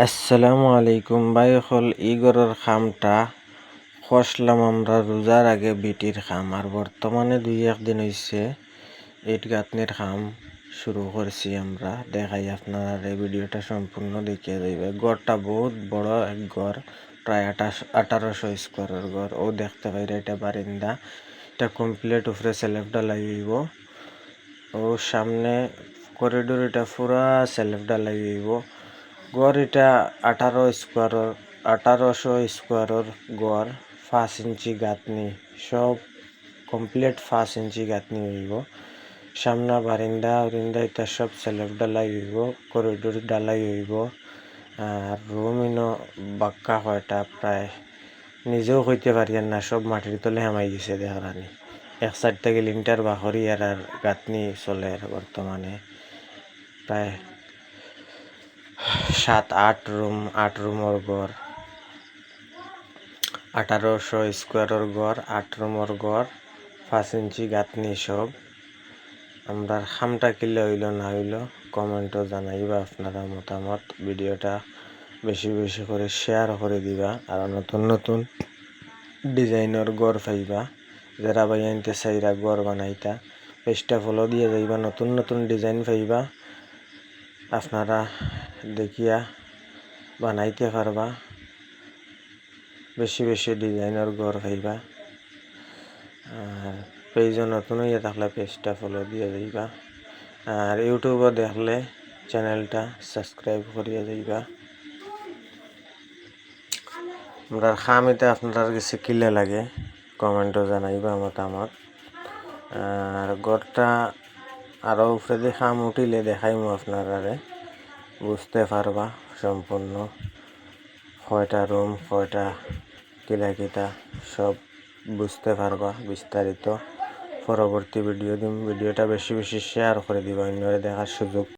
আসসালামু আলাইকুম ভাই হল ইগরের খামটা খসলাম আমরা রোজার আগে বিটির খাম আর বর্তমানে 2-1 দিন হয়েছে ইট গাঁথনির খাম শুরু করছি আমরা দেখাই আপনারা এই ভিডিওটা সম্পূর্ণ দেখিয়ে যাইবে। গড়টা বহুত বড় এক গড়, প্রায় 1800 স্কোয়ারের গড়। ও দেখতে পাইরা এটা বারিন্দা, এটা কমপ্লিট উপরে সেলফ ঢালাই হইব। ও সামনে করিডোর, এটা পুরা সেলফ ঢালাই হইব। গড় এটা 1800 স্কোয়ারের গড়, 5 ইঞ্চি গাঁথনি, সব কমপ্লিট 5 ইঞ্চি গাঁথনি হইব। সামনা বারিন্দা এটা সব সেলফ ঢালাই হইব, করিডোর ঢালাই হইব। আর রুম বাক্কা কয়টা প্রায় নিজেও কইতে পারি না, সব মাটির তলে হামাই গেছে দেখানি। এক সাইড থেকে লিন্টার বাহরি আর গাঁথনি চলে বর্তমানে প্রায় 7-8 রুম, 8 রুমের গড়, 1800 স্কোয়ারের গড়, 8 রুমের গড়, 5 ইঞ্চি গাঁথনি সব। আমরা খামটা কিলে হইল না হইল কমেন্টও জানাইবা আপনারা মতামত। ভিডিওটা বেশি বেশি করে শেয়ার করে দিবা আর নতুন নতুন ডিজাইনের গড় পাইবা। যারা ভাই আনতে চাইরা গড় বানাইতা পেজটা ফলো দিয়ে যাইবা, নতুন নতুন ডিজাইন পাইবা, আপনারা দেখিয়া বানাইতে পারবা। বেশি বেশি ডিজাইনের গড় পাইবা। আর পেজও নতুন হইয়া থাকলে পেজটা ফলো দিয়ে যাইবা। আর ইউটিউবে দেখলে চ্যানেলটা সাবস্ক্রাইব করিয়া যাইবা। আমরা খামিতে আপনার কাছে কিলে লাগে কমেন্টও জানাইবা মতামত। আর গড়টা আরও উপরে দিয়ে খাম উঠিলে দেখাইমু আপনারা, বুঝতে পারবা সম্পূর্ণ কয়টা রুম, কয়টা কিতা সব বুঝতে পারবা বিস্তারিত। পরবর্তী ভিডিও দিম, ভিডিওটা বেশি বেশি শেয়ার করে দিবা, অন্যরা দেখার সুযোগ